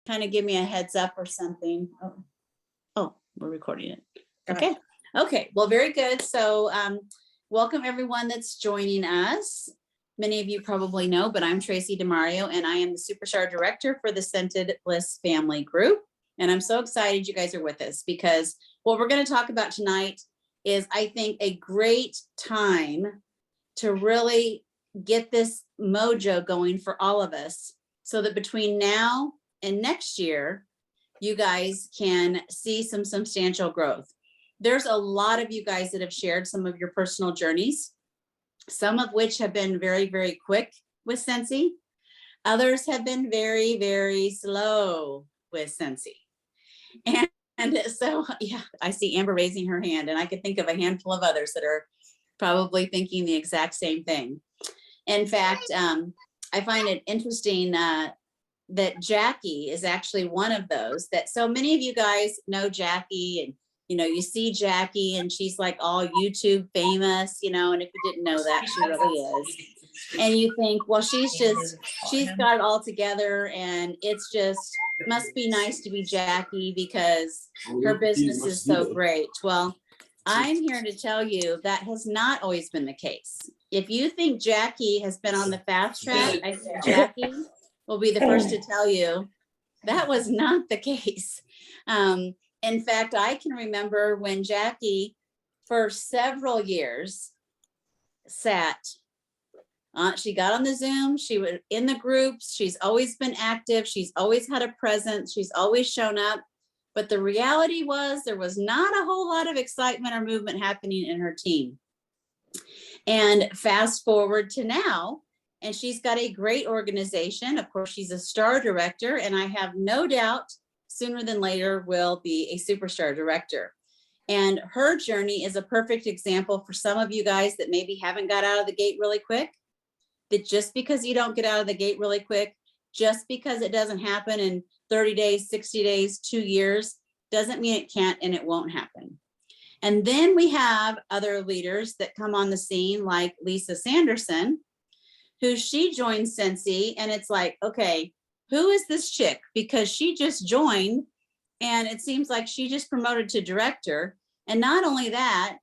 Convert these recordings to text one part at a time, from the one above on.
kind of give me a heads up or something. Oh, we're recording it. Okay. Okay. Well, very good. So welcome everyone that's joining us. Many of you probably know, but I'm Tracy DeMario, and I am the Superstar Director for the Scented Bliss Family Group. And I'm so excited you guys are with us, because what we're going to talk about tonight is, I think, a great time to really get this mojo going for all of us, so that between now and next year, you guys can see some substantial growth. There's a lot of you guys that have shared some of your personal journeys, some of which have been very, very quick with Scentsy. Others have been very, very slow with Scentsy. And so, yeah, I see Amber raising her hand, and I could think of a handful of others that are probably thinking the exact same thing. In fact, I find it interesting that Jacqui is actually one of those. That so many of you guys know Jacqui, and you see Jacqui, and she's like all YouTube famous, and if you didn't know that, she really is. And you think, well, she's got it all together, and it's just must be nice to be Jacqui because her business is so great. Well, I'm here to tell you that has not always been the case. If you think Jacqui has been on the fast track, I think Jacqui will be the first to tell you that was not the case. In fact, I can remember when Jacqui, for several years, she got on the Zoom, she was in the groups, she's always been active, she's always had a presence, she's always shown up. But the reality was there was not a whole lot of excitement or movement happening in her team. And fast forward to now, and she's got a great organization. Of course, she's a star director, and I have no doubt sooner than later will be a superstar director. And her journey is a perfect example for some of you guys that maybe haven't got out of the gate really quick. That just because you don't get out of the gate really quick, just because it doesn't happen in 30 days, 60 days, 2 years, doesn't mean it can't and it won't happen. And then we have other leaders that come on the scene, like Lisa Sanderson, who she joined Scentsy, and it's like, okay, who is this chick? Because she just joined, and it seems like she just promoted to director. And not only that,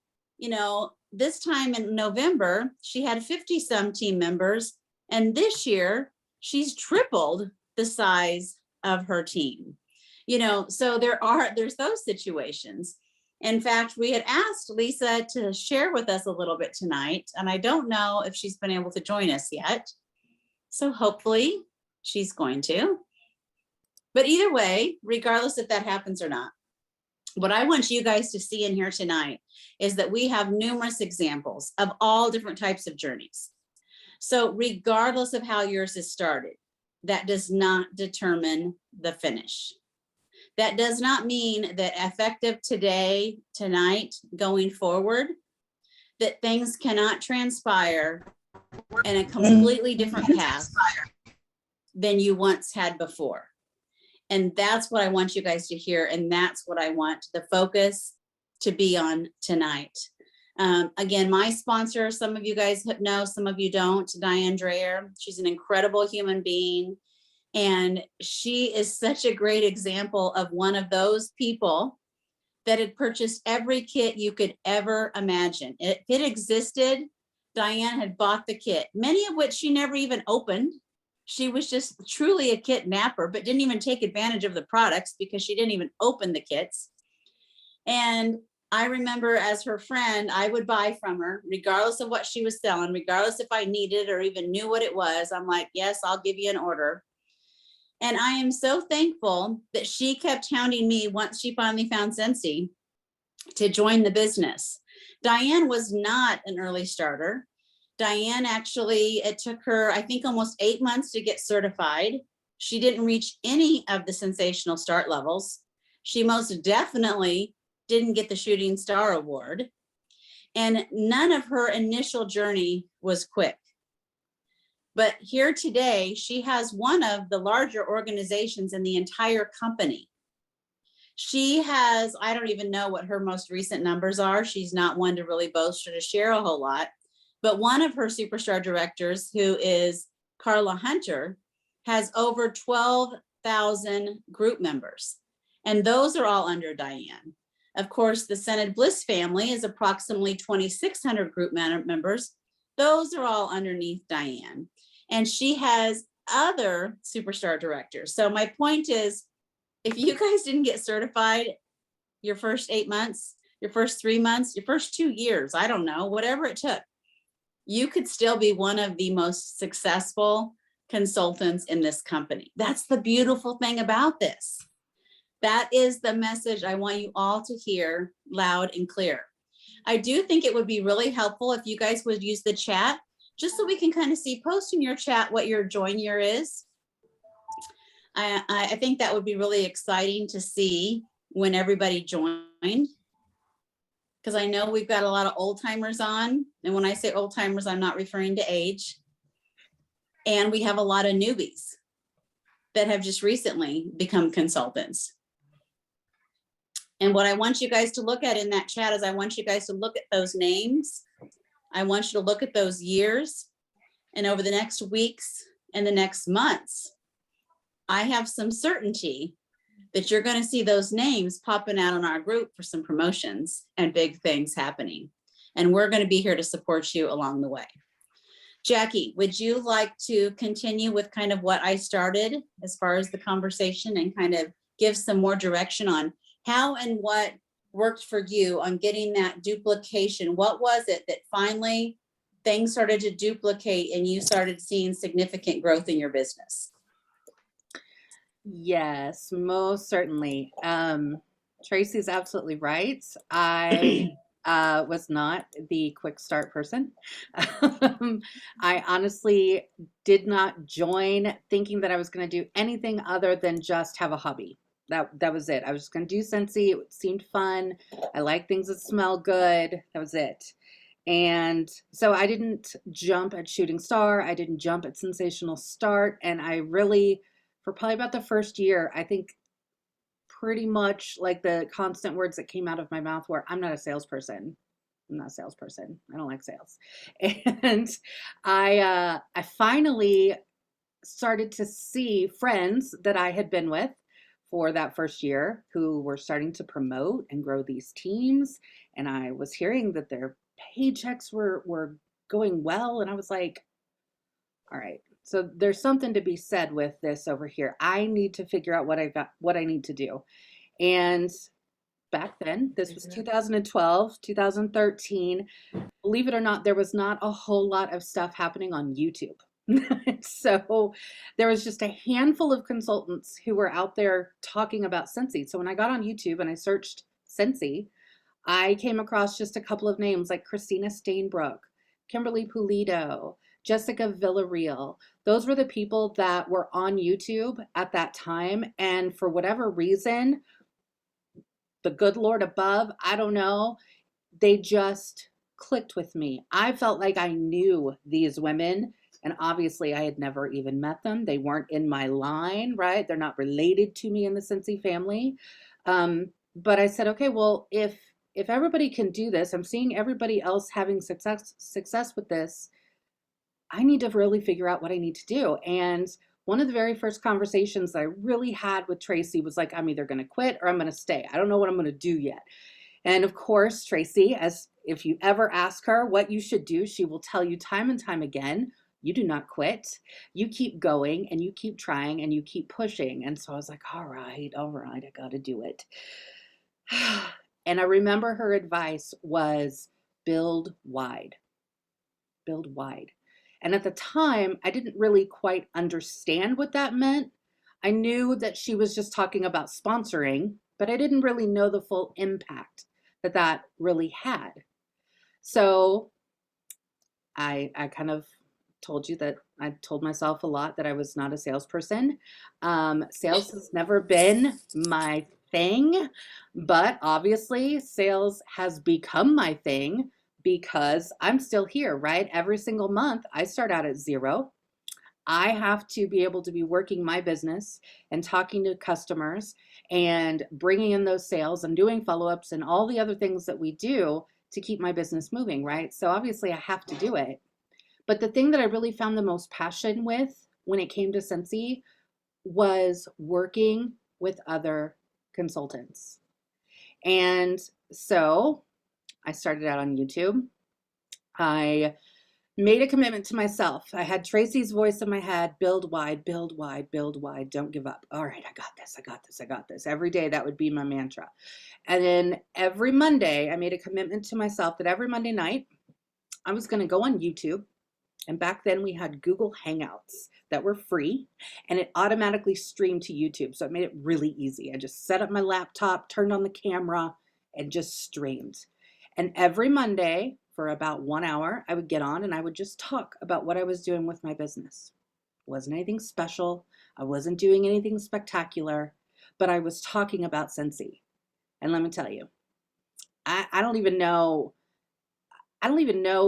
this time in November, she had 50 some team members. And this year she's tripled the size of her team, so there's those situations. In fact, we had asked Lisa to share with us a little bit tonight, and I don't know if she's been able to join us yet. So hopefully she's going to. But either way, regardless if that happens or not, what I want you guys to see in here tonight is that we have numerous examples of all different types of journeys. So regardless of how yours is started, that does not determine the finish. That does not mean that effective today, tonight, going forward, that things cannot transpire in a completely different path than you once had before. And that's what I want you guys to hear. And that's what I want the focus to be on tonight. Again, my sponsor, some of you guys know, some of you don't, Diane Dreyer. She's an incredible human being. And she is such a great example of one of those people that had purchased every kit you could ever imagine. If it existed, Diane had bought the kit, many of which she never even opened. She was just truly a kit napper, but didn't even take advantage of the products because she didn't even open the kits. And I remember, as her friend, I would buy from her, regardless of what she was selling, regardless if I needed or even knew what it was. I'm like, yes, I'll give you an order. And I am so thankful that she kept hounding me once she finally found Scentsy to join the business. Diane was not an early starter. Diane actually, it took her, I think, almost 8 months to get certified. She didn't reach any of the sensational start levels. She most definitely didn't get the Shooting Star Award. And none of her initial journey was quick. But here today, she has one of the larger organizations in the entire company. She has, I don't even know what her most recent numbers are. She's not one to really boast or to share a whole lot. But one of her superstar directors, who is Carla Hunter, has over 12 4,000 group members, and those are all under Diane. Of course, the Scented Bliss family is approximately 2,600 group members. Those are all underneath Diane. And she has other superstar directors. So my point is, if you guys didn't get certified your first 8 months, your first 3 months, your first 2 years, I don't know, whatever it took, you could still be one of the most successful consultants in this company. That's the beautiful thing about this. That is the message I want you all to hear loud and clear. I do think it would be really helpful if you guys would use the chat, just so we can kind of see, post in your chat what your join year is. I think that would be really exciting to see when everybody joined, because I know we've got a lot of old timers on. And when I say old timers, I'm not referring to age. And we have a lot of newbies that have just recently become consultants. And what I want you guys to look at in that chat is I want you guys to look at those names. I want you to look at those years. And over the next weeks and the next months, I have some certainty that you're going to see those names popping out in our group for some promotions and big things happening. And we're going to be here to support you along the way. Jacqui, would you like to continue with kind of what I started as far as the conversation and kind of give some more direction on how and what worked for you on getting that duplication? What was it that finally things started to duplicate and you started seeing significant growth in your business? Yes, most certainly. Tracy's absolutely right. I was not the quick start person. I honestly did not join thinking that I was going to do anything other than just have a hobby. That was it. I was just going to do Scentsy. It seemed fun. I like things that smell good. That was it. And so I didn't jump at Shooting Star. I didn't jump at Sensational Start. And I really, for probably about the first year, I think pretty much like the constant words that came out of my mouth were, I'm not a salesperson. I'm not a salesperson. I don't like sales. And I finally started to see friends that I had been with for that first year who were starting to promote and grow these teams. And I was hearing that their paychecks were going well. And I was like, all right, so there's something to be said with this over here. I need to figure out what I need to do. And back then, this was 2012, 2013. Believe it or not, there was not a whole lot of stuff happening on YouTube. So there was just a handful of consultants who were out there talking about Scentsy. So when I got on YouTube and I searched Scentsy, I came across just a couple of names like Christina Stainbrook, Kimberly Pulido, Jessica Villarreal. Those were the people that were on YouTube at that time. And for whatever reason, the good Lord above, I don't know, they just clicked with me. I felt like I knew these women. And obviously I had never even met them. They weren't in my line, right? They're not related to me in the Scentsy family. But I said, okay, well, if everybody can do this, I'm seeing everybody else having success with this, I need to really figure out what I need to do. And one of the very first conversations that I really had with Tracy was like, I'm either going to quit or I'm going to stay. I don't know what I'm going to do yet. And of course, Tracy, as if you ever ask her what you should do, she will tell you time and time again, you do not quit. You keep going and you keep trying and you keep pushing. And so I was like, all right, I got to do it. And I remember her advice was build wide. Build wide. And at the time, I didn't really quite understand what that meant. I knew that she was just talking about sponsoring, but I didn't really know the full impact that really had. So I kind of told you that I told myself a lot that I was not a salesperson. Sales has never been my thing, but obviously sales has become my thing because I'm still here, right? Every single month I start out at zero. I have to be able to be working my business and talking to customers and bringing in those sales and doing follow-ups and all the other things that we do to keep my business moving, right? So obviously I have to do it. But the thing that I really found the most passion with when it came to Scentsy was working with other consultants. And so I started out on YouTube. I made a commitment to myself. I had Tracy's voice in my head, build wide, build wide, build wide, don't give up. All right, I got this, I got this, I got this. Every day that would be my mantra. And then every Monday, I made a commitment to myself that every Monday night, I was going to go on YouTube. And back then we had Google Hangouts that were free, and it automatically streamed to YouTube. So it made it really easy. I just set up my laptop, turned on the camera, and just streamed. And every Monday for about 1 hour, I would get on and I would just talk about what I was doing with my business. It wasn't anything special. I wasn't doing anything spectacular, but I was talking about Scentsy. And let me tell you, I don't even know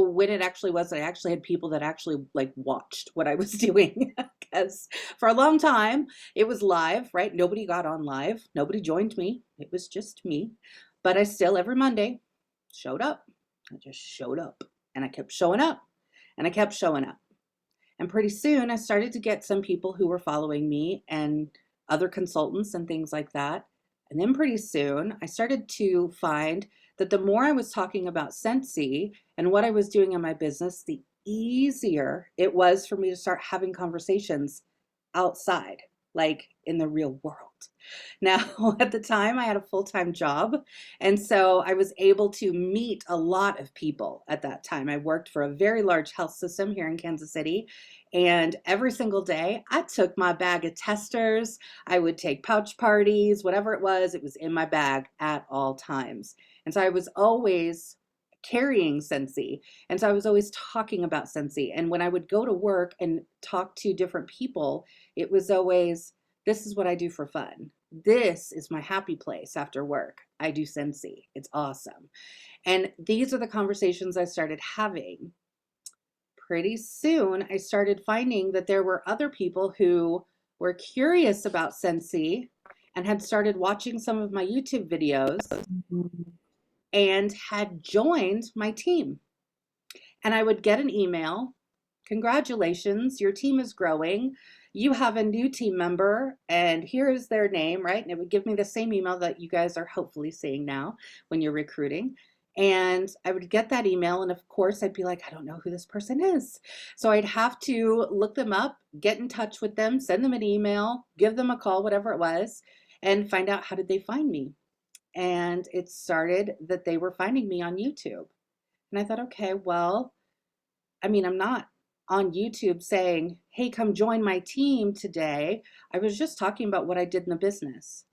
when it actually was that I actually had people that actually like watched what I was doing. Because for a long time it was live, right? Nobody got on live. Nobody joined me. It was just me. But I still every Monday showed up. I just showed up and I kept showing up and I kept showing up. And pretty soon I started to get some people who were following me and other consultants and things like that. And then pretty soon I started to find that the more I was talking about Scentsy and what I was doing in my business, the easier it was for me to start having conversations outside, like in the real world. Now, at the time, I had a full-time job, and so I was able to meet a lot of people at that time. I worked for a very large health system here in Kansas City, and every single day, I took my bag of testers. I would take pouch parties, whatever it was in my bag at all times. And so I was always carrying Scentsy. And so I was always talking about Scentsy. And when I would go to work and talk to different people, it was always, this is what I do for fun. This is my happy place after work. I do Scentsy. It's awesome. And these are the conversations I started having. Pretty soon, I started finding that there were other people who were curious about Scentsy and had started watching some of my YouTube videos and had joined my team. And I would get an email, congratulations, your team is growing. You have a new team member and here is their name, right? And it would give me the same email that you guys are hopefully seeing now when you're recruiting. And I would get that email and of course I'd be like, I don't know who this person is. So I'd have to look them up, get in touch with them, send them an email, give them a call, whatever it was, and find out how did they find me. And it started that they were finding me on YouTube. And I thought, okay, well, I mean, I'm not on YouTube saying, hey, come join my team today. I was just talking about what I did in the business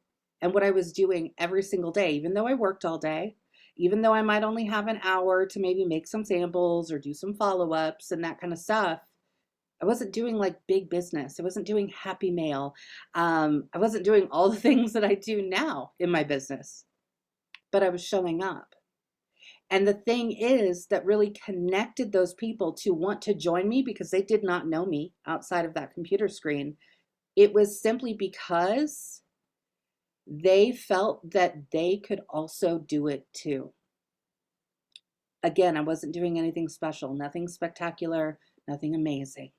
and what I was doing every single day, even though I worked all day, even though I might only have an hour to maybe make some samples or do some follow-ups and that kind of stuff. I wasn't doing like big business. I wasn't doing happy mail. I wasn't doing all the things that I do now in my business, but I was showing up. And the thing is that really connected those people to want to join me because they did not know me outside of that computer screen. It was simply because they felt that they could also do it too. Again, I wasn't doing anything special, nothing spectacular, nothing amazing.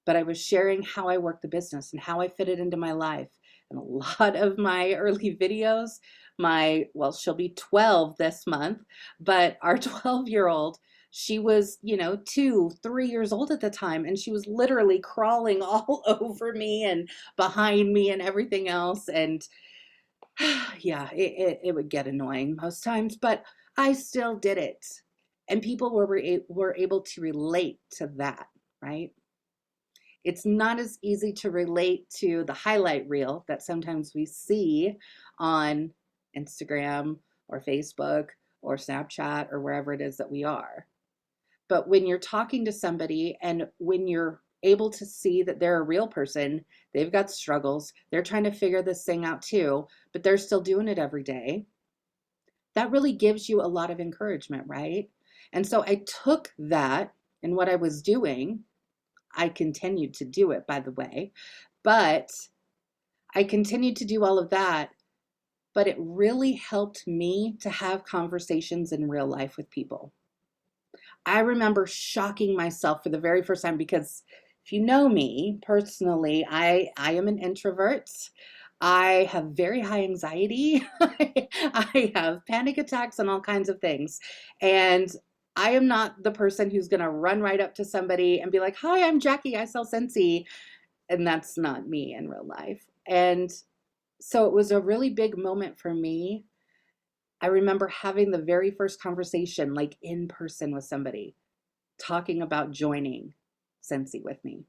But I was sharing how I work the business and how I fit it into my life. And a lot of my early videos, well, she'll be 12 this month, but our 12-year-old, she was, 2, 3 years old at the time, and she was literally crawling all over me and behind me and everything else. And yeah, it would get annoying most times, but I still did it. And people were able to relate to that, right? It's not as easy to relate to the highlight reel that sometimes we see on Instagram or Facebook or Snapchat or wherever it is that we are. But when you're talking to somebody and when you're able to see that they're a real person, they've got struggles, they're trying to figure this thing out too, but they're still doing it every day, that really gives you a lot of encouragement, right? And so I took that and what I was doing, I continued to do it, by the way, but I continued to do all of that, but it really helped me to have conversations in real life with people. I remember shocking myself for the very first time because if if you know me personally, I am an introvert. I have very high anxiety. I have panic attacks and all kinds of things. And I am not the person who's going to run right up to somebody and be like, "Hi, I'm Jacqui. I sell Scentsy." And that's not me in real life. And so it was a really big moment for me. I remember having the very first conversation, like in person with somebody, talking about joining Scentsy with me.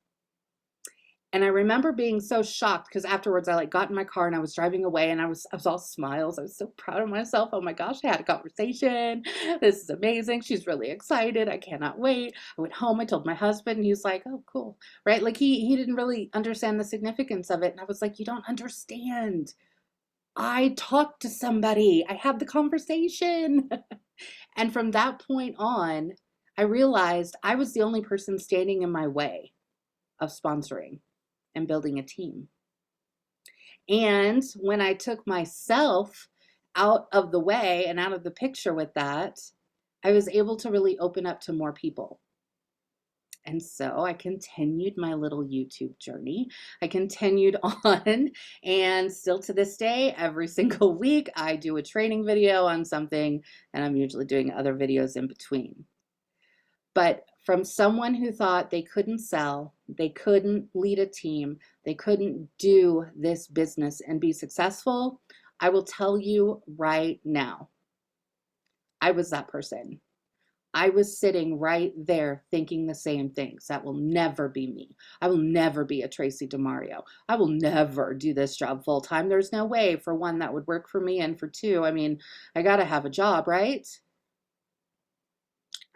And I remember being so shocked because afterwards I like got in my car and I was driving away and I was all smiles. I was so proud of myself. Oh my gosh, I had a conversation. This is amazing. She's really excited. I cannot wait. I went home. I told my husband and he was like, "Oh, cool." Right? Like he didn't really understand the significance of it. And I was like, "You don't understand. I talked to somebody. I had the conversation." And from that point on, I realized I was the only person standing in my way of sponsoring and building a team. And when I took myself out of the way and out of the picture with that, I was able to really open up to more people. And so I continued my little YouTube journey. I continued on, and still to this day, every single week, I do a training video on something, and I'm usually doing other videos in between. But from someone who thought they couldn't sell, they couldn't lead a team, they couldn't do this business and be successful, I will tell you right now, I was that person. I was sitting right there thinking the same things. That will never be me. I will never be a Tracy DeMario. I will never do this job full time. There's no way, for one, that would work for me. And for two, I mean, I got to have a job, right?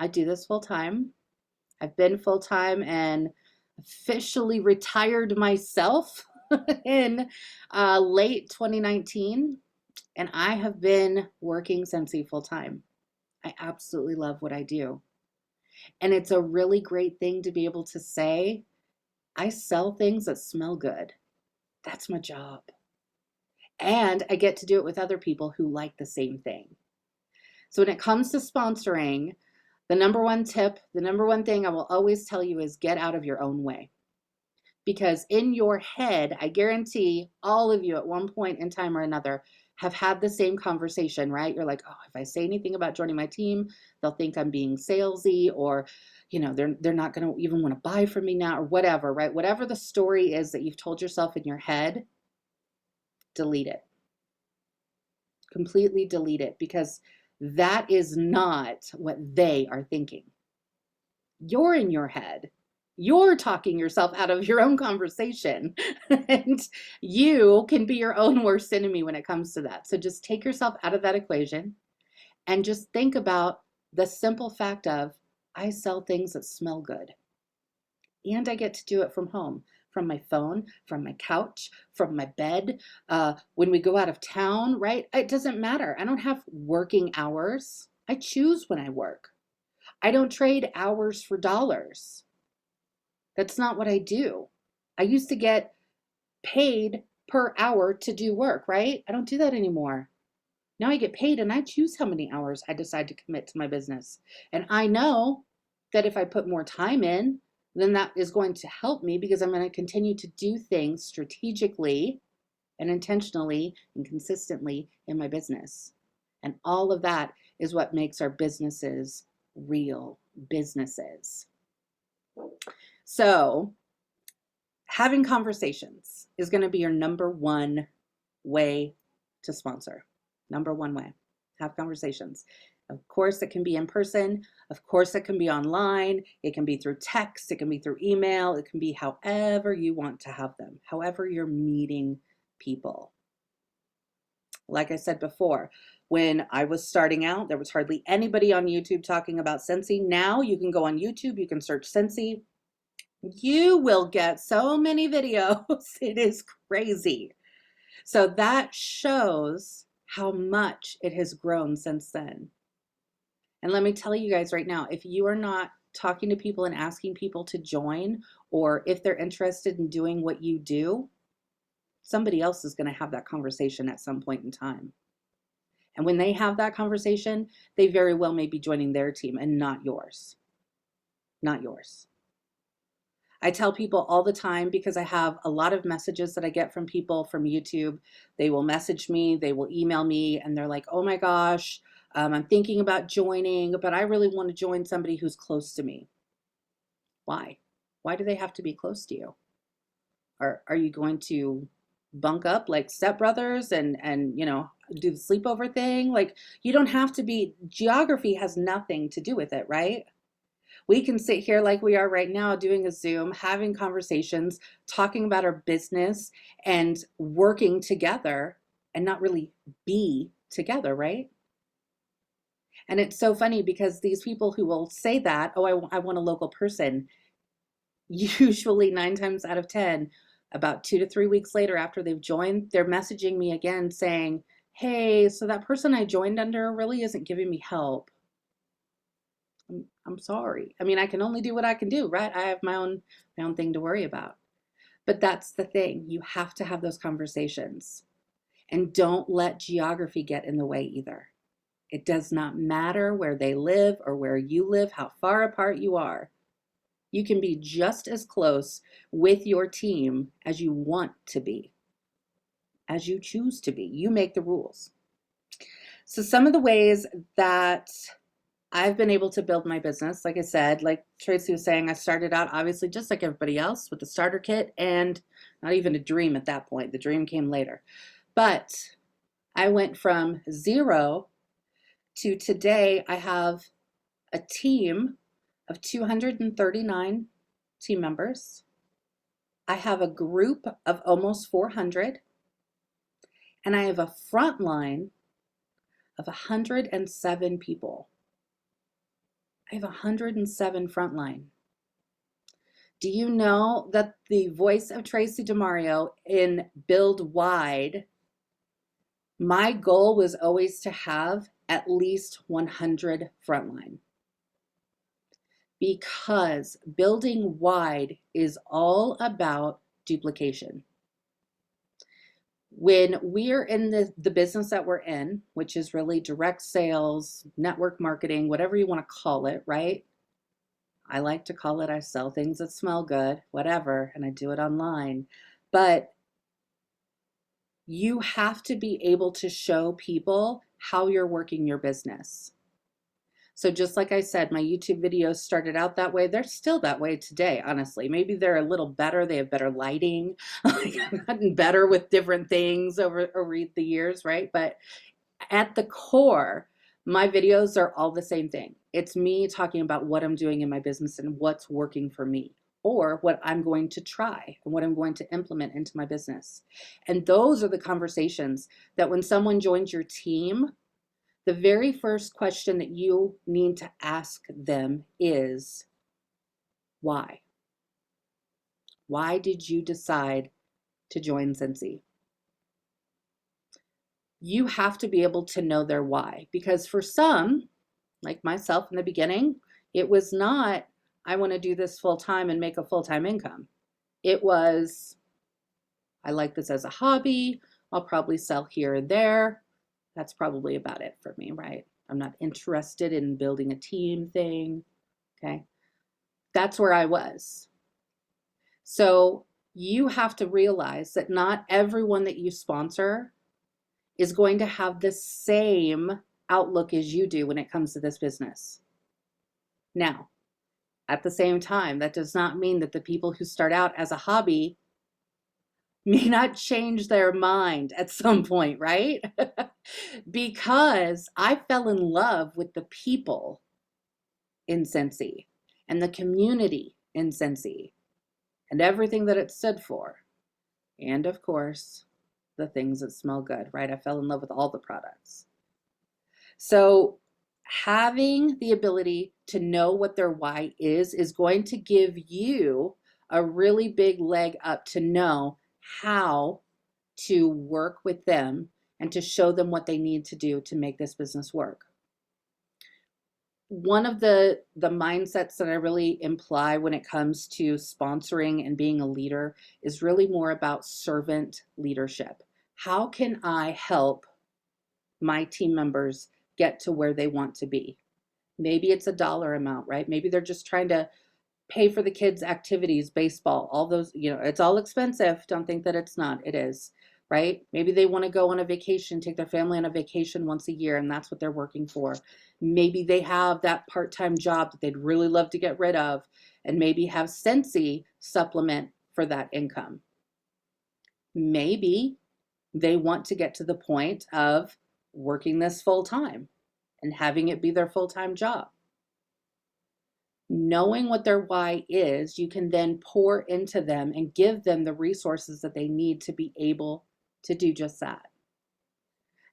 I do this full time. I've been full time and officially retired myself in late 2019. And I have been working Scentsy full time. I absolutely love what I do. And it's a really great thing to be able to say, I sell things that smell good. That's my job. And I get to do it with other people who like the same thing. So when it comes to sponsoring, the number one tip, the number one thing I will always tell you is get out of your own way. Because in your head, I guarantee all of you at one point in time or another have had the same conversation, right? You're like, "Oh, if I say anything about joining my team, they'll think I'm being salesy, or, they're not going to even want to buy from me now," or whatever, right? Whatever the story is that you've told yourself in your head, delete it. Completely delete it, because that is not what they are thinking. You're in your head. You're talking yourself out of your own conversation, and you can be your own worst enemy when it comes to that. So just take yourself out of that equation and just think about the simple fact of, I sell things that smell good, and I get to do it from home, from my phone, from my couch, from my bed, when we go out of town, right? It doesn't matter. I don't have working hours. I choose when I work. I don't trade hours for dollars. That's not what I do. I used to get paid per hour to do work, right? I don't do that anymore. Now I get paid and I choose how many hours I decide to commit to my business. And I know that if I put more time in, then that is going to help me, because I'm going to continue to do things strategically and intentionally and consistently in my business. And all of that is what makes our businesses real businesses. So having conversations is going to be your number one way to sponsor. Number one way. Have conversations. Of course, it can be in person. Of course, it can be online. It can be through text. It can be through email. It can be however you want to have them, however you're meeting people. Like I said before, when I was starting out, there was hardly anybody on YouTube talking about Scentsy. Now you can go on YouTube, you can search Scentsy. You will get so many videos. It is crazy. So that shows how much it has grown since then. And let me tell you guys right now, if you are not talking to people and asking people to join, or if they're interested in doing what you do, somebody else is going to have that conversation at some point in time. And when they have that conversation, they very well may be joining their team and not yours. Not yours. I tell people all the time because I have a lot of messages that I get from people from YouTube. They will message me, they will email me, and they're like, oh my gosh, I'm thinking about joining, but I really want to join somebody who's close to me. Why? Why do they have to be close to you? Are you going to bunk up like stepbrothers and do the sleepover thing? Like, you don't have to be, geography has nothing to do with it, right? We can sit here like we are right now doing a Zoom, having conversations, talking about our business and working together and not really be together, right? And it's so funny because these people who will say that, oh, I want a local person, usually 9 times out of 10, about 2 to 3 weeks later after they've joined, they're messaging me again saying, hey, so that person I joined under really isn't giving me help. I'm sorry. I mean, I can only do what I can do, right? I have my own thing to worry about. But that's the thing. You have to have those conversations. And don't let geography get in the way either. It does not matter where they live or where you live, how far apart you are. You can be just as close with your team as you want to be, as you choose to be. You make the rules. So some of the ways that I've been able to build my business, like I said, like Tracy was saying, I started out obviously just like everybody else with the starter kit and not even a dream at that point. The dream came later. But I went from 0 to today. I have a team of 239 team members. I have a group of almost 400. And I have a front line of 107 people. I have 107 frontline. Do you know that the voice of Tracy DeMario in Build Wide, my goal was always to have at least 100 frontline? Because building wide is all about duplication. When we're in the business that we're in, which is really direct sales, network marketing, whatever you want to call it, right? I like to call it, I sell things that smell good, whatever, and I do it online. But you have to be able to show people how you're working your business. So just like I said, my YouTube videos started out that way. They're still that way today, honestly. Maybe they're a little better. They have better lighting. I've gotten better with different things over the years, right? But at the core, my videos are all the same thing. It's me talking about what I'm doing in my business and what's working for me, or what I'm going to try and what I'm going to implement into my business. And those are the conversations that when someone joins your team, the very first question that you need to ask them is, why? Why did you decide to join Scentsy? You have to be able to know their why, because for some, like myself in the beginning, it was not, I want to do this full time and make a full-time income. It was, I like this as a hobby. I'll probably sell here or there. That's probably about it for me, right? I'm not interested in building a team thing, okay? That's where I was. So you have to realize that not everyone that you sponsor is going to have the same outlook as you do when it comes to this business. Now, at the same time, that does not mean that the people who start out as a hobby may not change their mind at some point, right? Because I fell in love with the people in Scentsy and the community in Scentsy and everything that it stood for. And of course, the things that smell good, right? I fell in love with all the products. So having the ability to know what their why is going to give you a really big leg up to know how to work with them and to show them what they need to do to make this business work. One of the mindsets that I really imply when it comes to sponsoring and being a leader is really more about servant leadership. How can I help my team members get to where they want to be? Maybe it's a dollar amount, right? Maybe they're just trying to pay for the kids' activities, baseball, all those, it's all expensive. Don't think that it's not. It is, right? Maybe they want to go on a vacation, take their family on a vacation once a year, and that's what they're working for. Maybe they have that part-time job that they'd really love to get rid of, and maybe have Scentsy supplement for that income. Maybe they want to get to the point of working this full-time and having it be their full-time job. Knowing what their why is, you can then pour into them and give them the resources that they need to be able to do just that.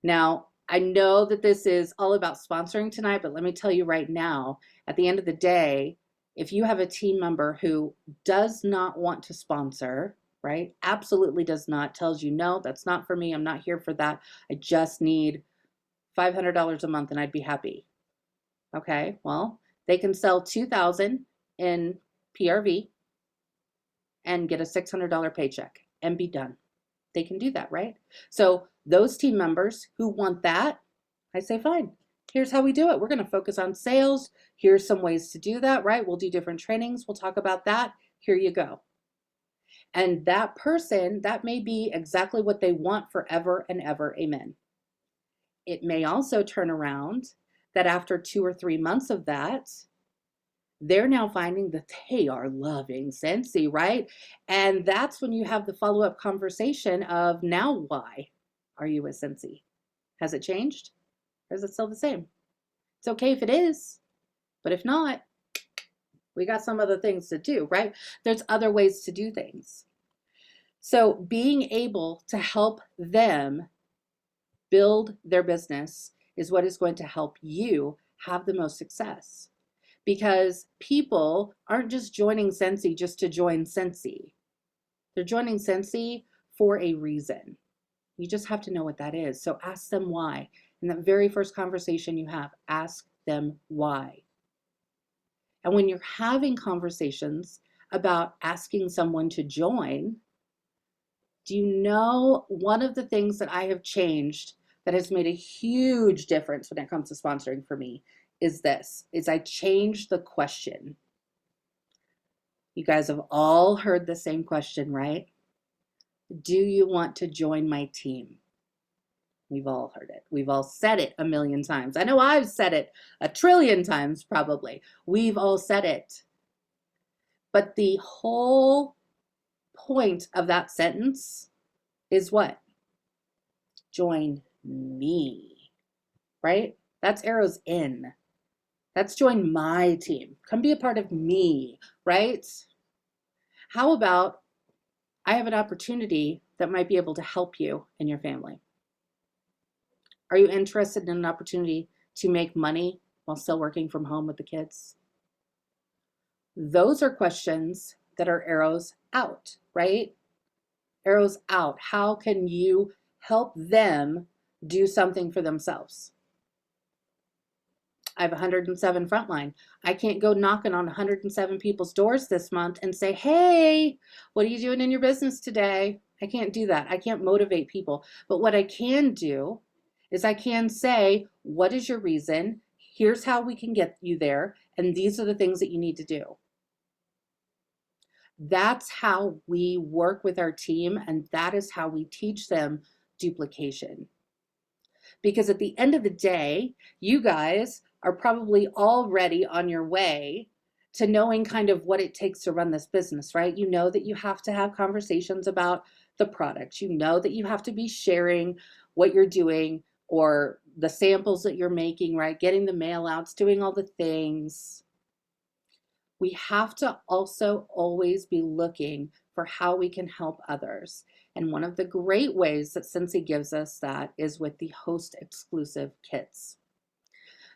Now, I know that this is all about sponsoring tonight, but let me tell you right now, at the end of the day, if you have a team member who does not want to sponsor, right? Absolutely does not, tells you, no, that's not for me. I'm not here for that. I just need $500 a month and I'd be happy. Okay, well, they can sell $2,000 in PRV and get a $600 paycheck and be done. They can do that, right? So those team members who want that, I say, fine, here's how we do it. We're going to focus on sales. Here's some ways to do that, right? We'll do different trainings. We'll talk about that. Here you go. And that person, that may be exactly what they want forever and ever. Amen. It may also turn around that after 2 or 3 months of that, they're now finding that they are loving Scentsy, right? And that's when you have the follow-up conversation of, now why are you with Scentsy? Has it changed? Or is it still the same? It's okay if it is, but if not, we got some other things to do, right? There's other ways to do things. So being able to help them build their business is what is going to help you have the most success. Because people aren't just joining Scentsy just to join Scentsy. They're joining Scentsy for a reason. You just have to know what that is. So ask them why. In that very first conversation you have, ask them why. And when you're having conversations about asking someone to join, do you know one of the things that I have changed that has made a huge difference when it comes to sponsoring for me is I changed the question. You guys have all heard the same question, right? Do you want to join my team? We've all heard it. We've all said it a million times. I know I've said it a trillion times probably. We've all said it. But the whole point of that sentence is what? Join me, right? That's arrows in. That's join my team. Come be a part of me, right? How about I have an opportunity that might be able to help you and your family? Are you interested in an opportunity to make money while still working from home with the kids? Those are questions that are arrows out, right? Arrows out. How can you help them do something for themselves? I have 107 frontline. I can't go knocking on 107 people's doors this month and say, hey, what are you doing in your business today? I can't do that. I can't motivate people. But what I can do is I can say, what is your reason? Here's how we can get you there. And these are the things that you need to do. That's how we work with our team. And that is how we teach them duplication. Because at the end of the day, you guys are probably already on your way to knowing kind of what it takes to run this business, right? You know that you have to have conversations about the product. You know that you have to be sharing what you're doing or the samples that you're making, right? Getting the mail outs, doing all the things. We have to also always be looking for how we can help others. And one of the great ways that Scentsy gives us that is with the host exclusive kits.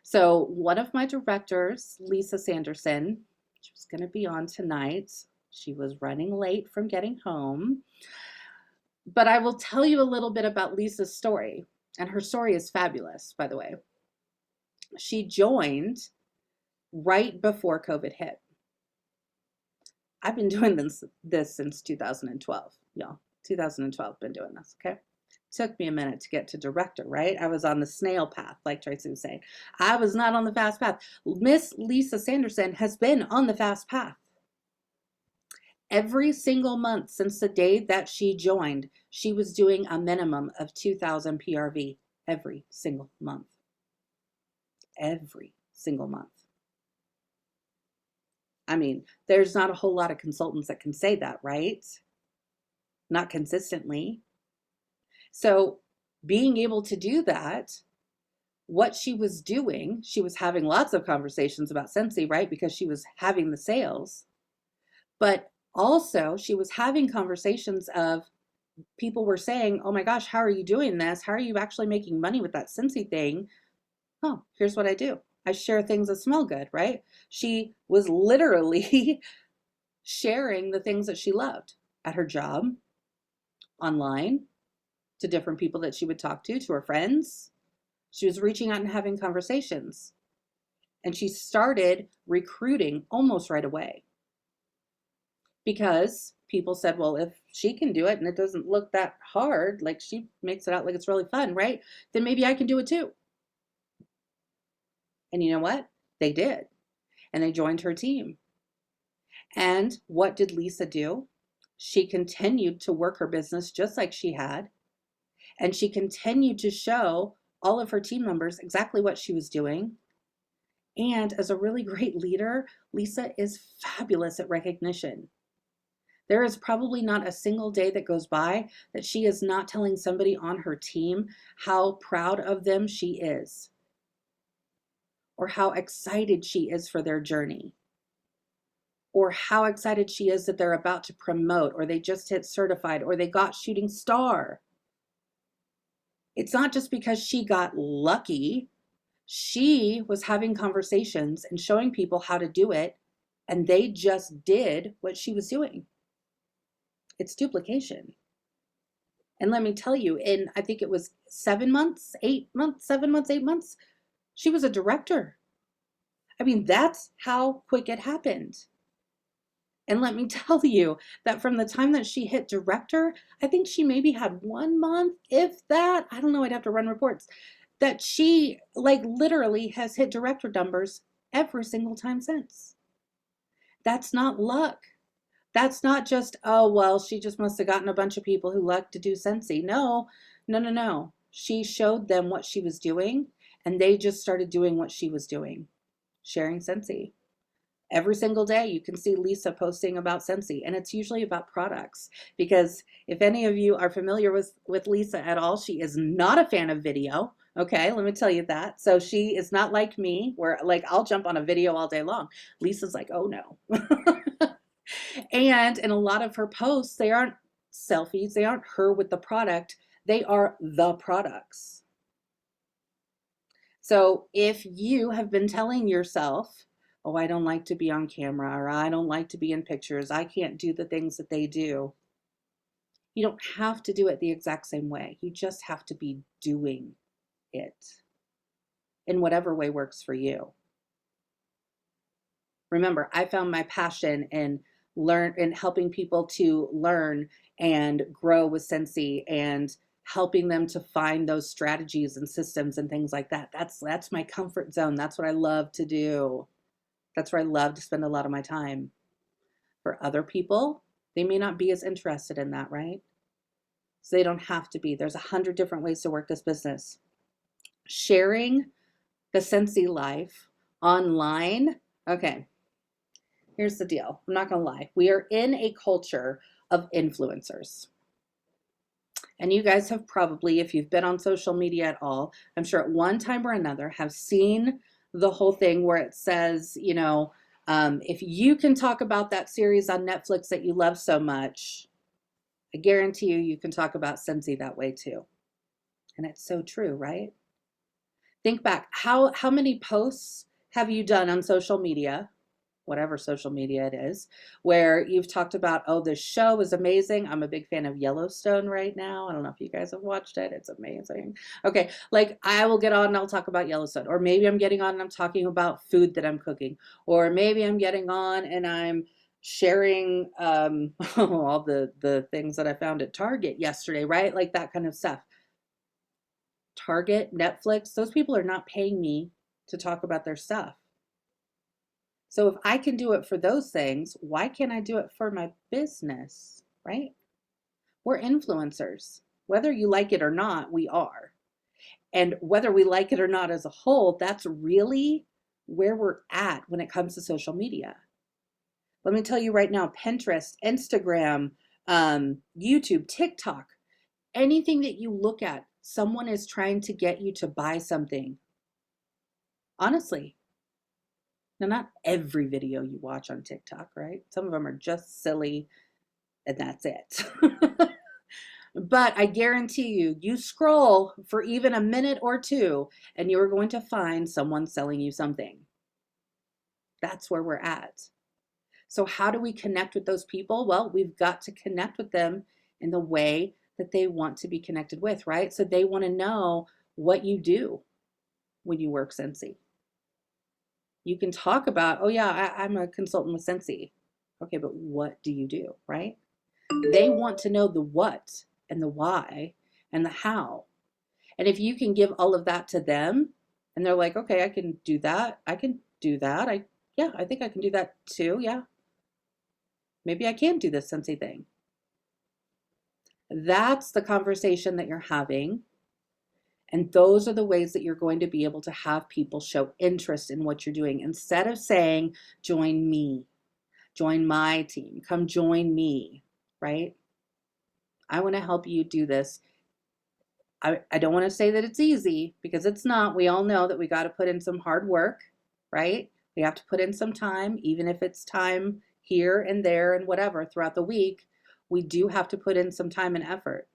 So one of my directors, Lisa Sanderson, she was going to be on tonight. She was running late from getting home. But I will tell you a little bit about Lisa's story. And her story is fabulous, by the way. She joined right before COVID hit. I've been doing this since 2012, y'all. 2012, been doing this, okay? Took me a minute to get to director, right? I was on the snail path, like Tracy was saying. I was not on the fast path. Miss Lisa Sanderson has been on the fast path. Every single month since the day that she joined, she was doing a minimum of 2,000 PRV every single month. Every single month. I mean, there's not a whole lot of consultants that can say that, right? Not consistently. So being able to do that, what she was doing, she was having lots of conversations about Scentsy, right? Because she was having the sales. But also she was having conversations of people were saying, oh my gosh, how are you doing this? How are you actually making money with that Scentsy thing? Oh, here's what I do. I share things that smell good, right? She was literally sharing the things that she loved at her job, online, to different people that she would talk to her friends. She was reaching out and having conversations. And she started recruiting almost right away because people said, well, if she can do it and it doesn't look that hard, like she makes it out like it's really fun, right? Then maybe I can do it too. And you know what? They did. And they joined her team. And what did Lisa do? She continued to work her business just like she had. And she continued to show all of her team members exactly what she was doing. And as a really great leader, Lisa is fabulous at recognition. There is probably not a single day that goes by that she is not telling somebody on her team how proud of them she is, or how excited she is for their journey, or how excited she is that they're about to promote, or they just hit certified, or they got shooting star. It's not just because she got lucky. She was having conversations and showing people how to do it, and they just did what she was doing. It's duplication. And let me tell you, in I think it was 7 months, 8 months, 7 months, 8 months, she was a director. I mean, that's how quick it happened. And let me tell you that from the time that she hit director, I think she maybe had 1 month, if that, I don't know, I'd have to run reports, that she like literally has hit director numbers every single time since. That's not luck. That's not just, oh, well, she just must have gotten a bunch of people who like to do Scentsy. No, no, no, no. She showed them what she was doing, and they just started doing what she was doing, sharing Scentsy. Every single day you can see Lisa posting about Scentsy, and it's usually about products, because if any of you are familiar with Lisa at all, she is not a fan of video. Okay, let me tell you that. So she is not like me, where like I'll jump on a video all day long. Lisa's like, oh no. And in a lot of her posts, they aren't selfies, they aren't her with the product, they are the products. So if you have been telling yourself, oh, I don't like to be on camera, or I don't like to be in pictures, I can't do the things that they do, you don't have to do it the exact same way. You just have to be doing it in whatever way works for you. Remember, I found my passion in helping people to learn and grow with Scentsy, and helping them to find those strategies and systems and things like that. That's my comfort zone. That's what I love to do. That's where I love to spend a lot of my time. For other people, they may not be as interested in that, right? So they don't have to be. There's 100 different ways to work this business. Sharing the Scentsy life online. Okay. Here's the deal. I'm not going to lie. We are in a culture of influencers. And you guys have probably, if you've been on social media at all, I'm sure at one time or another have seen the whole thing where it says, you know, if you can talk about that series on Netflix that you love so much, I guarantee you can talk about Scentsy that way too. And it's so true, right? Think back. How many posts have you done on social media, whatever social media it is, where you've talked about, oh, this show is amazing. I'm a big fan of Yellowstone right now. I don't know if you guys have watched it. It's amazing. Okay, like I will get on and I'll talk about Yellowstone. Or maybe I'm getting on and I'm talking about food that I'm cooking. Or maybe I'm getting on and I'm sharing all the things that I found at Target yesterday, right? Like that kind of stuff. Target, Netflix, those people are not paying me to talk about their stuff. So if I can do it for those things, why can't I do it for my business, right? We're influencers. Whether you like it or not, we are. And whether we like it or not as a whole, that's really where we're at when it comes to social media. Let me tell you right now, Pinterest, Instagram, YouTube, TikTok, anything that you look at, someone is trying to get you to buy something. Honestly. Now, not every video you watch on TikTok, right? Some of them are just silly and that's it. But I guarantee you, you scroll for even a minute or two and you're going to find someone selling you something. That's where we're at. So how do we connect with those people? Well, we've got to connect with them in the way that they want to be connected with, right? So they want to know what you do when you work Scentsy. You can talk about, oh yeah, I'm a consultant with Scentsy. Okay, but what do you do, right? They want to know the what and the why and the how. And if you can give all of that to them and they're like, okay, I can do that. I can do that. I think I can do that too. Yeah. Maybe I can do this Scentsy thing. That's the conversation that you're having. And those are the ways that you're going to be able to have people show interest in what you're doing. Instead of saying, join me, join my team, come join me, right? I want to help you do this. I don't want to say that it's easy because it's not. We all know that we got to put in some hard work, right? We have to put in some time, even if it's time here and there and whatever throughout the week. We do have to put in some time and effort.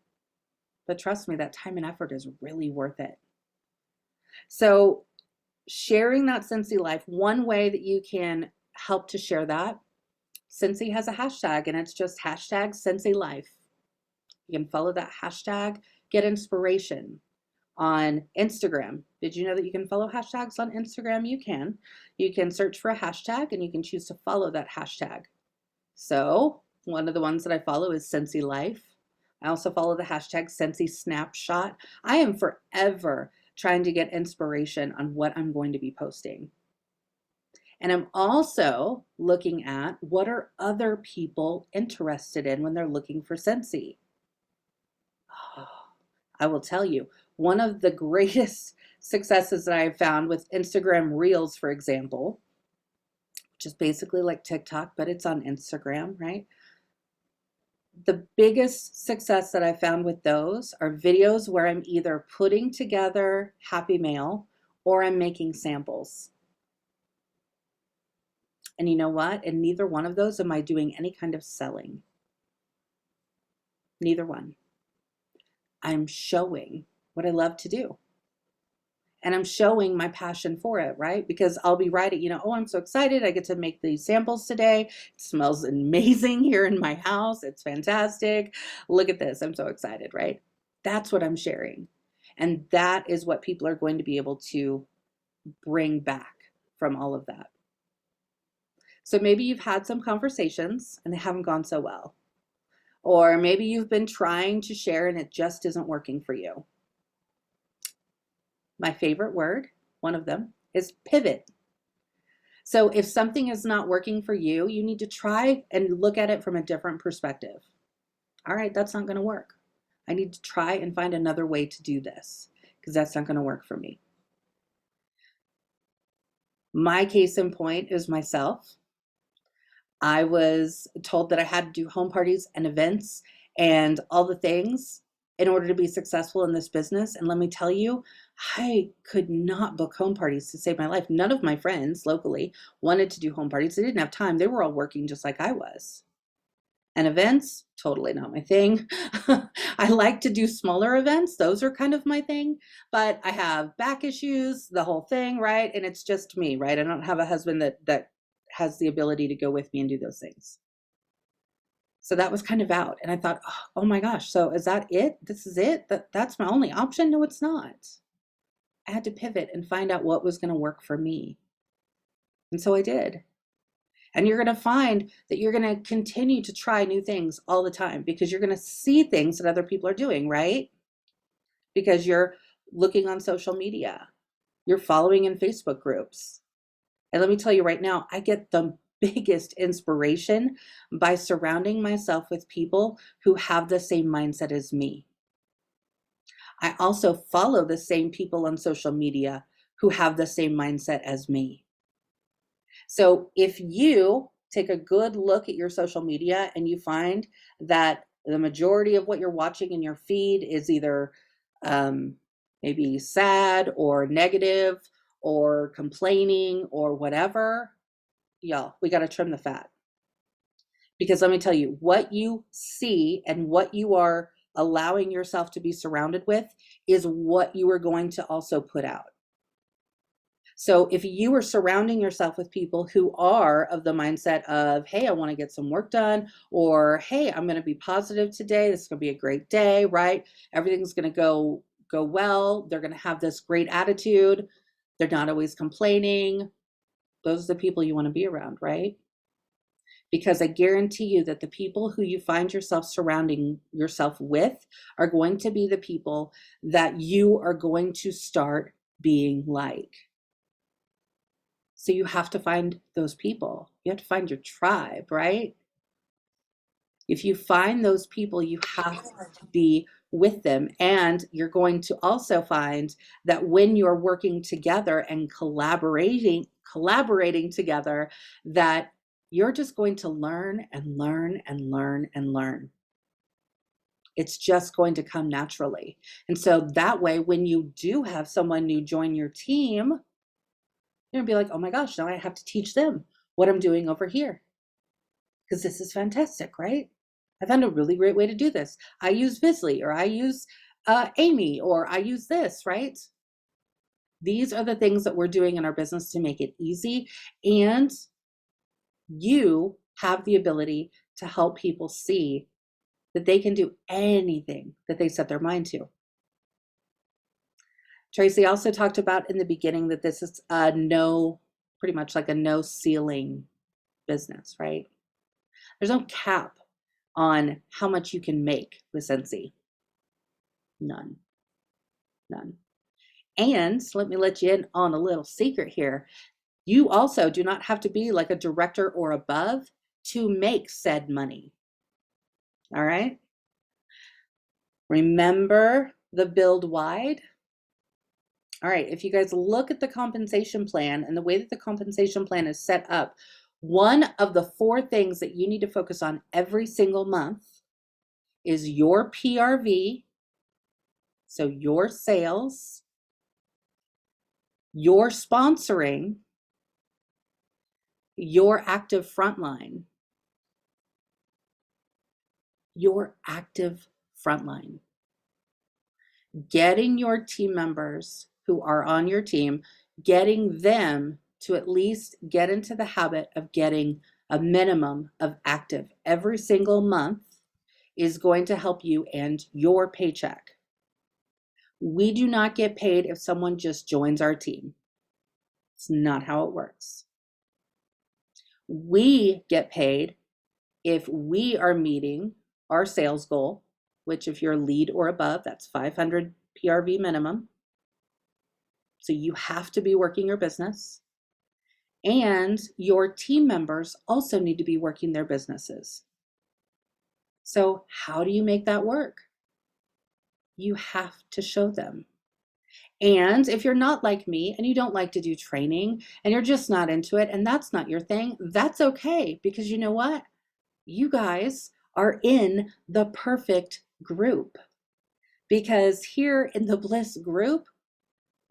But trust me, that time and effort is really worth it. So sharing that Scentsy life, one way that you can help to share that, Scentsy has a hashtag and it's just hashtag Scentsy life. You can follow that hashtag, get inspiration on Instagram. Did you know that you can follow hashtags on Instagram? You can. You can search for a hashtag and you can choose to follow that hashtag. So one of the ones that I follow is Scentsy life. I also follow the hashtag Scentsy snapshot. I am forever trying to get inspiration on what I'm going to be posting. And I'm also looking at what are other people interested in when they're looking for Scentsy. I will tell you, one of the greatest successes that I have found with Instagram Reels, for example, which is basically like TikTok, but it's on Instagram, right? The biggest success that I found with those are videos where I'm either putting together Happy Mail or I'm making samples. And you know what? In neither one of those am I doing any kind of selling. Neither one. I'm showing what I love to do. And I'm showing my passion for it, right? Because I'll be writing, oh, I'm so excited. I get to make these samples today. It smells amazing here in my house. It's fantastic. Look at this. I'm so excited, right? That's what I'm sharing. And that is what people are going to be able to bring back from all of that. So maybe you've had some conversations and they haven't gone so well. Or maybe you've been trying to share and it just isn't working for you. My favorite word, one of them, is pivot. So if something is not working for you, you need to try and look at it from a different perspective. All right, that's not going to work. I need to try and find another way to do this because that's not going to work for me. My case in point is myself. I was told that I had to do home parties and events and all the things in order to be successful in this business. And let me tell you, I could not book home parties to save my life. None of my friends locally wanted to do home parties. They didn't have time. They were all working just like I was. And events, totally not my thing. I like to do smaller events. Those are kind of my thing. But I have back issues, the whole thing, right? And it's just me, right? I don't have a husband that has the ability to go with me and do those things. So that was kind of out. And I thought, oh my gosh, so is that it? This is it? That's my only option? No, it's not. I had to pivot and find out what was going to work for me. And so I did. And you're going to find that you're going to continue to try new things all the time because you're going to see things that other people are doing, right? Because you're looking on social media, you're following in Facebook groups. And let me tell you right now, I get the biggest inspiration by surrounding myself with people who have the same mindset as me. I also follow the same people on social media who have the same mindset as me. So if you take a good look at your social media and you find that the majority of what you're watching in your feed is either um, maybe sad or negative or complaining or whatever, y'all, we got to trim the fat. Because let me tell you, what you see and what you are allowing yourself to be surrounded with is what you are going to also put out. So if you are surrounding yourself with people who are of the mindset of, hey, I want to get some work done, or hey, I'm going to be positive today. This is going to be a great day, right? Everything's going to go well. They're going to have this great attitude. They're not always complaining. Those are the people you want to be around, right? Because I guarantee you that the people who you find yourself surrounding yourself with are going to be the people that you are going to start being like. So you have to find those people. You have to find your tribe, right? If you find those people, you have to be with them. And you're going to also find that when you're working together and collaborating together, that you're just going to learn and learn and learn and learn. It's just going to come naturally. And so that way, when you do have someone new join your team, you're gonna be like, oh my gosh, now I have to teach them what I'm doing over here. Because this is fantastic, right? I found a really great way to do this. I use Visley, or I use Amy, or I use this, right? These are the things that we're doing in our business to make it easy. And you have the ability to help people see that they can do anything that they set their mind to. Tracy also talked about in the beginning that this is pretty much like a no ceiling business, right? There's no cap on how much you can make with Scentsy. None. And let me let you in on a little secret here. You also do not have to be like a director or above to make said money. All right? Remember the build wide? All right, if you guys look at the compensation plan and the way that the compensation plan is set up, one of the 4 things that you need to focus on every single month is your PRV, so your sales, your sponsoring, your active frontline. Your active frontline. Getting your team members who are on your team, getting them to at least get into the habit of getting a minimum of active every single month is going to help you and your paycheck. We do not get paid if someone just joins our team. It's not how it works. We get paid if we are meeting our sales goal, which if you're lead or above, that's 500 PRV minimum. So you have to be working your business. And your team members also need to be working their businesses. So how do you make that work? You have to show them. And if you're not like me and you don't like to do training and you're just not into it and that's not your thing, that's okay. Because you know what? You guys are in the perfect group. Because here in the Bliss group,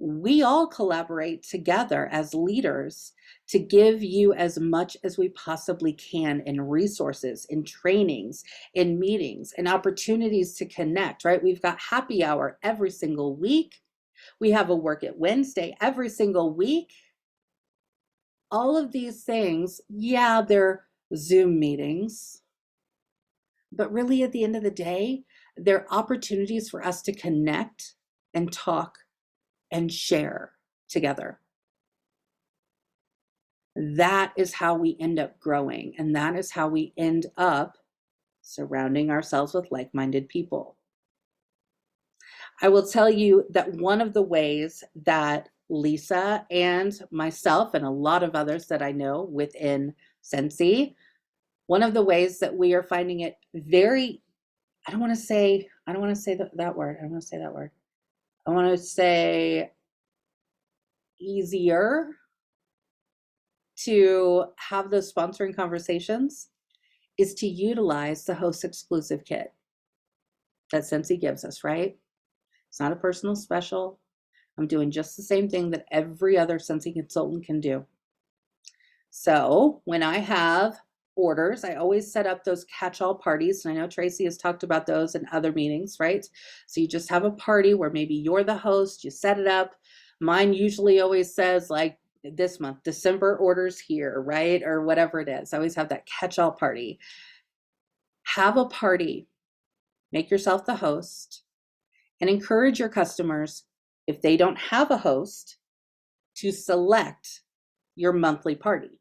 we all collaborate together as leaders to give you as much as we possibly can in resources, in trainings, in meetings, and opportunities to connect, right? We've got happy hour every single week. We have a Work It Wednesday every single week. All of these things, yeah, they're Zoom meetings, but really at the end of the day, they're opportunities for us to connect and talk and share together. That is how we end up growing, and that is how we end up surrounding ourselves with like-minded people. I will tell you that one of the ways that Lisa and myself and a lot of others that I know within Scentsy, one of the ways that we are finding it very, I don't want to say that word. I don't want to say that word. I want to say easier to have those sponsoring conversations is to utilize the host exclusive kit that Scentsy gives us, right? It's not a personal special. I'm doing just the same thing that every other Scentsy consultant can do. So when I have orders, I always set up those catch-all parties. And I know Tracy has talked about those in other meetings, right? So you just have a party where maybe you're the host, you set it up. Mine usually always says like this month, December orders here, right? Or whatever it is. I always have that catch-all party. Have a party, make yourself the host, and encourage your customers, if they don't have a host, to select your monthly party.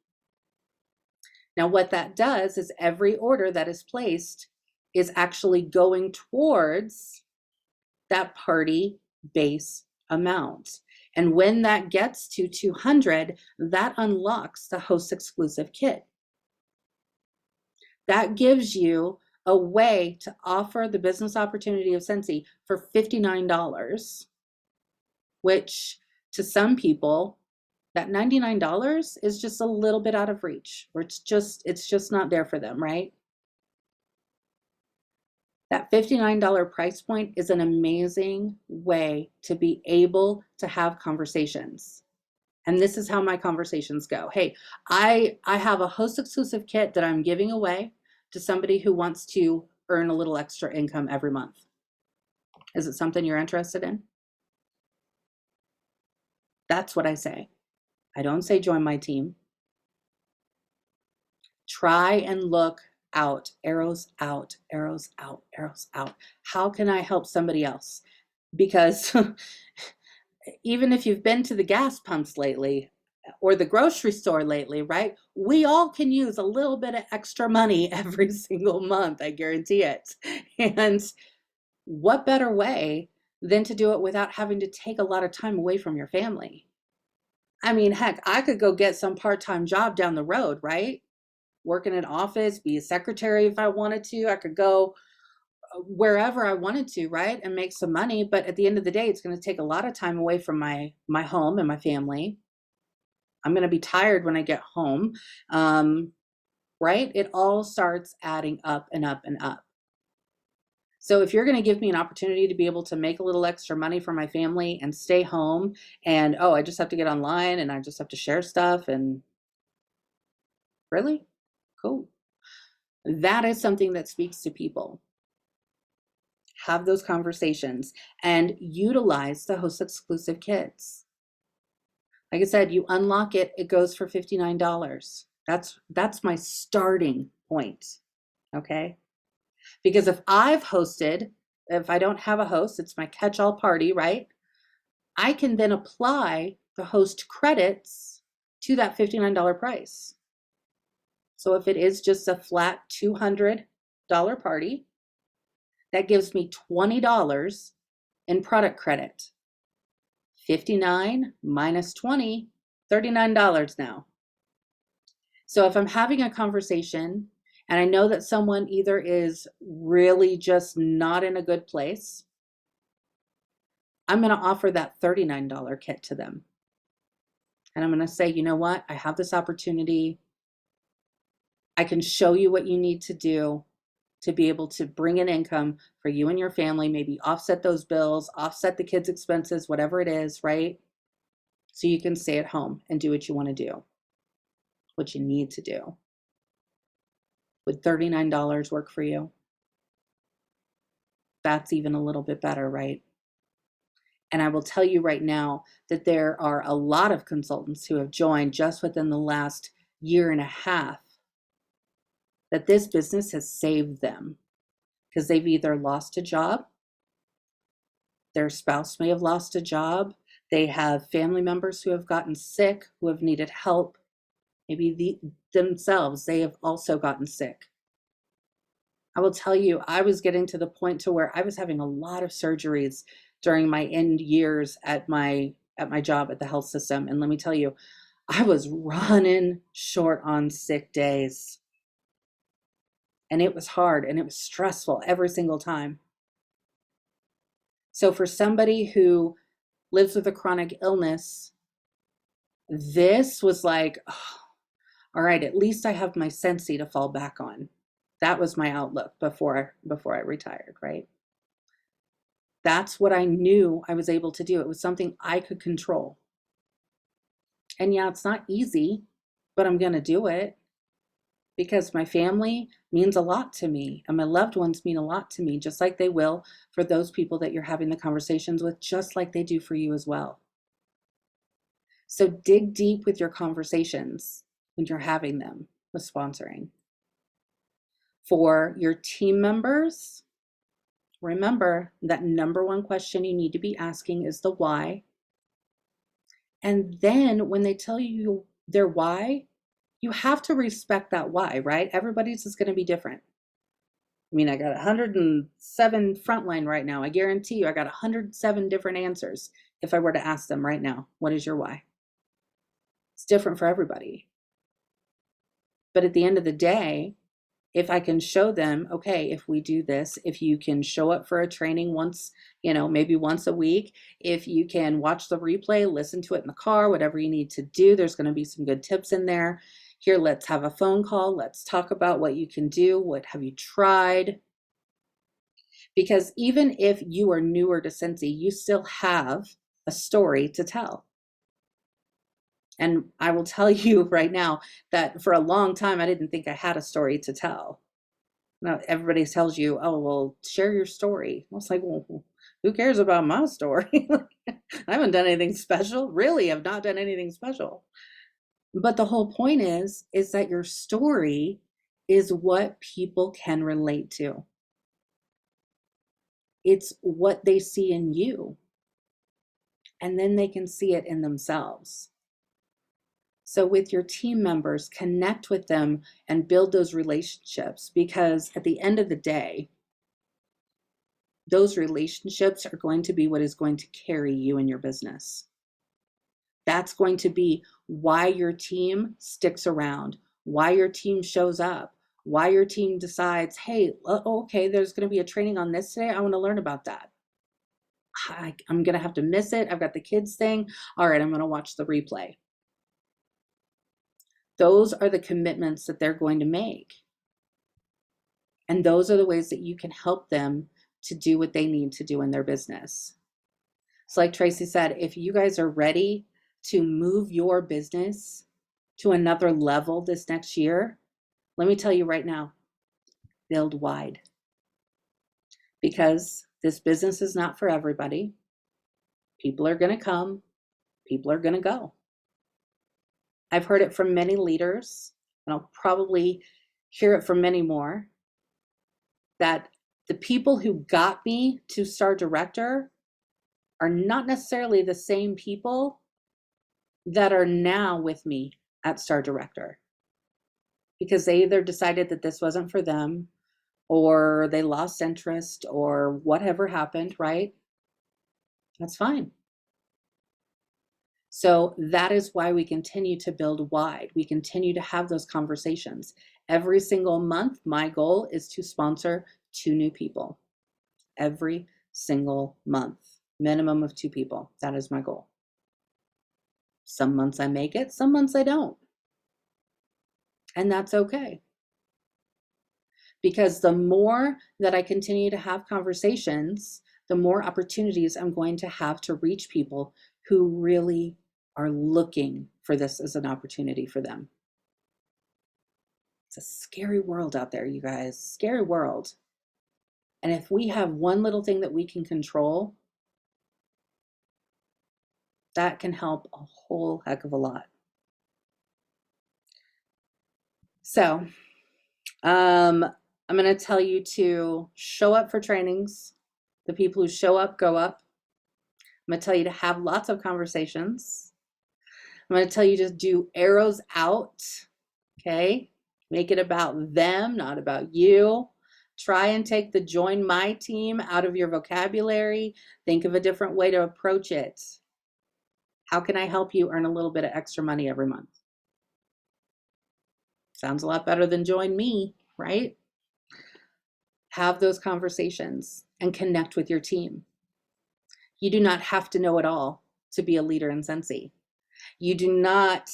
Now, what that does is every order that is placed is actually going towards that party base amount. And when that gets to 200, that unlocks the host exclusive kit. That gives you a way to offer the business opportunity of Scentsy for $59, which to some people, that $99 is just a little bit out of reach, or it's just not there for them, right? That $59 price point is an amazing way to be able to have conversations. And this is how my conversations go. Hey, I have a host exclusive kit that I'm giving away to somebody who wants to earn a little extra income every month. Is it something you're interested in? That's what I say. I don't say join my team. Try and look out, arrows out, arrows out, arrows out. How can I help somebody else? Because even if you've been to the gas pumps lately or the grocery store lately, right? We all can use a little bit of extra money every single month, I guarantee it. And what better way than to do it without having to take a lot of time away from your family? I mean, heck, I could go get some part-time job down the road, right? Work in an office, be a secretary if I wanted to. I could go wherever I wanted to, right? And make some money. But at the end of the day, it's going to take a lot of time away from my home and my family. I'm going to be tired when I get home, right? It all starts adding up and up and up. So if you're going to give me an opportunity to be able to make a little extra money for my family and stay home and, oh, I just have to get online and I just have to share stuff and really? Cool. That is something that speaks to people. Have those conversations and utilize the host exclusive kits. Like I said, you unlock it, it goes for $59. That's my starting point. Okay? Because if I don't have a host, it's my catch-all party, right? I can then apply the host credits to that $59 price. So if it is just a flat $200 party, that gives me $20 in product credit. 59 minus 20, $39 now. So if I'm having a conversation and I know that someone either is really just not in a good place, I'm going to offer that $39 kit to them. And I'm going to say, you know what? I have this opportunity. I can show you what you need to do to be able to bring in income for you and your family, maybe offset those bills, offset the kids' expenses, whatever it is, right? So you can stay at home and do what you want to do, what you need to do. Would $39 work for you? That's even a little bit better, right? And I will tell you right now that there are a lot of consultants who have joined just within the last year and a half that this business has saved them because they've either lost a job, their spouse may have lost a job, they have family members who have gotten sick, who have needed help, maybe themselves, they have also gotten sick. I will tell you, I was getting to the point to where I was having a lot of surgeries during my end years at my at my job at the health system. And let me tell you, I was running short on sick days. And it was hard and it was stressful every single time. So for somebody who lives with a chronic illness, this was like, oh, all right, at least I have my Scentsy to fall back on. That was my outlook before I retired, right? That's what I knew I was able to do. It was something I could control. And yeah, it's not easy, but I'm going to do it because my family means a lot to me and my loved ones mean a lot to me, just like they will for those people that you're having the conversations with, just like they do for you as well. So dig deep with your conversations when you're having them with sponsoring. For your team members, remember that number one question you need to be asking is the why. And then when they tell you their why, you have to respect that why, right? Everybody's is going to be different. I mean, I got 107 frontline right now. I guarantee you I got 107 different answers if I were to ask them right now, what is your why? It's different for everybody. But at the end of the day, if I can show them, okay, if we do this, if you can show up for a training once, maybe once a week, if you can watch the replay, listen to it in the car, whatever you need to do, there's going to be some good tips in there. Here, let's have a phone call. Let's talk about what you can do. What have you tried? Because even if you are newer to Scentsy, you still have a story to tell. And I will tell you right now that for a long time, I didn't think I had a story to tell. Now, everybody tells you, oh, well, share your story. I was like, well, who cares about my story? I haven't done anything special. Really, I've not done anything special. But the whole point is that your story is what people can relate to. It's what they see in you. And then they can see it in themselves. So with your team members, connect with them and build those relationships, because at the end of the day, those relationships are going to be what is going to carry you in your business. That's going to be why your team sticks around, why your team shows up, why your team decides, hey, okay, there's going to be a training on this today. I want to learn about that. I'm going to have to miss it. I've got the kids thing. All right, I'm going to watch the replay. Those are the commitments that they're going to make. And those are the ways that you can help them to do what they need to do in their business. So like Tracy said, if you guys are ready to move your business to another level this next year, let me tell you right now, build wide. Because this business is not for everybody. People are going to come. People are going to go. I've heard it from many leaders, and I'll probably hear it from many more, that the people who got me to Star Director are not necessarily the same people that are now with me at Star Director, because they either decided that this wasn't for them, or they lost interest, or whatever happened, right? That's fine. So that is why we continue to build wide. We continue to have those conversations. Every single month, my goal is to sponsor 2 new people. Every single month, minimum of 2 people. That is my goal. Some months I make it, some months I don't. And that's okay. Because the more that I continue to have conversations, the more opportunities I'm going to have to reach people who really are looking for this as an opportunity for them. It's a scary world out there, you guys. Scary world. And if we have one little thing that we can control, that can help a whole heck of a lot. So, I'm going to tell you to show up for trainings. The people who show up, go up. I'm going to tell you to have lots of conversations. I'm going to tell you to do arrows out. Okay. Make it about them, not about you. Try and take the join my team out of your vocabulary. Think of a different way to approach it. How can I help you earn a little bit of extra money every month? Sounds a lot better than join me, right? Have those conversations and connect with your team. You do not have to know it all to be a leader in Scentsy. You do not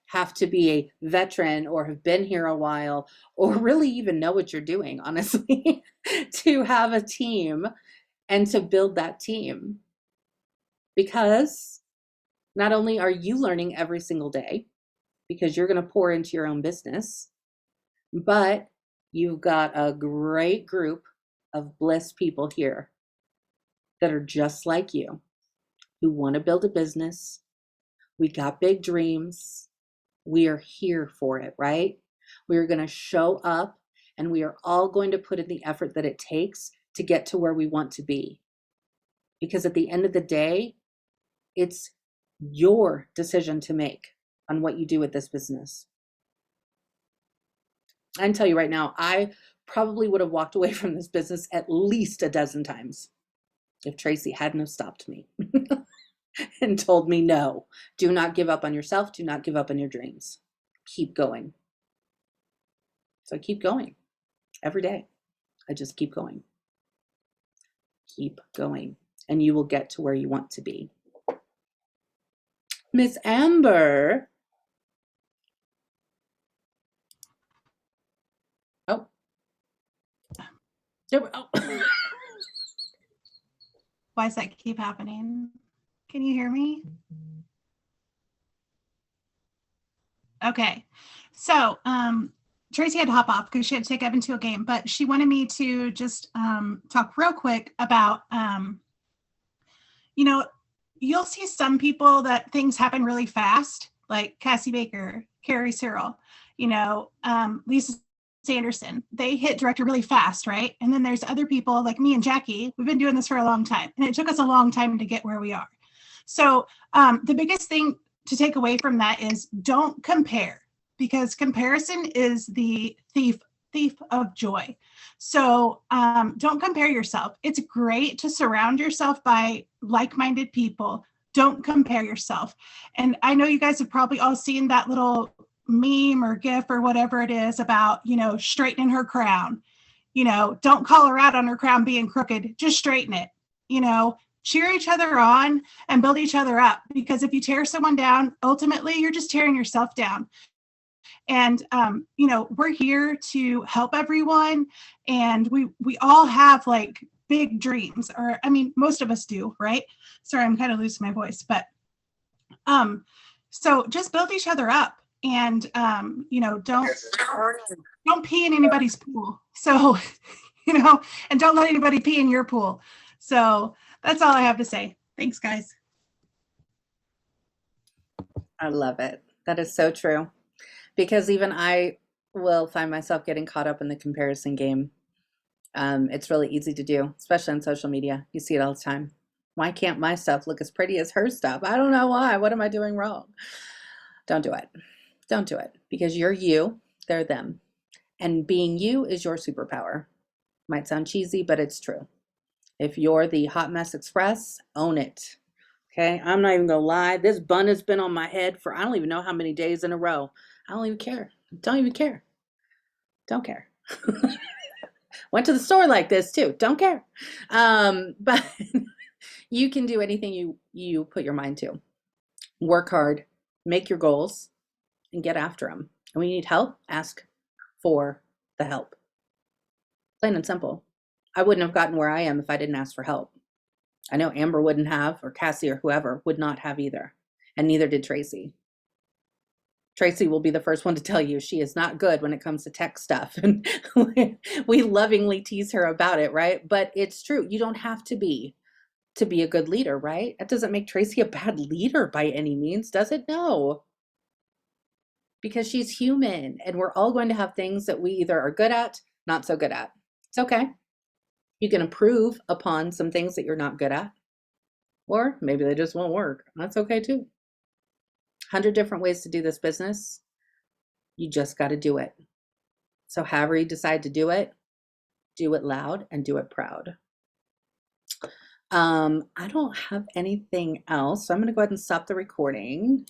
have to be a veteran or have been here a while or really even know what you're doing, honestly, to have a team and to build that team. Because not only are you learning every single day, because you're going to pour into your own business, but you've got a great group of bliss people here that are just like you, who want to build a business. We got big dreams. We are here for it, right? We are going to show up and we are all going to put in the effort that it takes to get to where we want to be. Because at the end of the day, it's your decision to make on what you do with this business. I can tell you right now, I probably would have walked away from this business at least a dozen times if Tracy hadn't have stopped me and told me, no, do not give up on yourself. Do not give up on your dreams. Keep going. So I keep going every day. I just keep going. Keep going. And you will get to where you want to be. Miss Amber. Oh. Why does that keep happening? Can you hear me? Okay. So Tracy had to hop off because she had to take Evan to a game, but she wanted me to just talk real quick about, you'll see some people that things happen really fast, like Cassie Baker, Carrie Searle, Lisa Sanderson. They hit director really fast, right? And then there's other people like me and Jacqui. We've been doing this for a long time, and it took us a long time to get where we are. So the biggest thing to take away from that is don't compare, because comparison is the thief of joy. So don't compare yourself. It's great to surround yourself by like-minded people. Don't compare yourself. And I know you guys have probably all seen that little meme or gif or whatever it is about, straightening her crown. Don't call her out on her crown being crooked. Just straighten it. Cheer each other on and build each other up, because if you tear someone down, ultimately you're just tearing yourself down. And we're here to help everyone, and we all have like big dreams, or most of us do, right? Sorry, I'm kind of losing my voice, but so just build each other up, and don't pee in anybody's pool. So and don't let anybody pee in your pool. So that's all I have to say. Thanks, guys. I love it. That is so true. Because even I will find myself getting caught up in the comparison game. It's really easy to do, especially on social media. You see it all the time. Why can't my stuff look as pretty as her stuff? I don't know why. What am I doing wrong? Don't do it. Don't do it. Because you're you, they're them. And being you is your superpower. Might sound cheesy, but it's true. If you're the Hot Mess Express, own it. Okay, I'm not even gonna lie. This bun has been on my head for I don't even know how many days in a row. I don't even care. Don't even care. Don't care. Went to the store like this too. Don't care. But you can do anything you put your mind to. Work hard, make your goals, and get after them. And when you need help, ask for the help. Plain and simple. I wouldn't have gotten where I am if I didn't ask for help. I know Amber wouldn't have, or Cassie or whoever would not have either. And neither did Tracy. Tracy will be the first one to tell you she is not good when it comes to tech stuff. And we lovingly tease her about it, right? But it's true. You don't have to be a good leader, right? That doesn't make Tracy a bad leader by any means, does it? No. Because she's human, and we're all going to have things that we either are good at, not so good at. It's okay. You can improve upon some things that you're not good at, or maybe they just won't work. That's okay too. 100 different ways to do this business. You just got to do it. So however you decide to do it loud and do it proud. I don't have anything else, so I'm going to go ahead and stop the recording.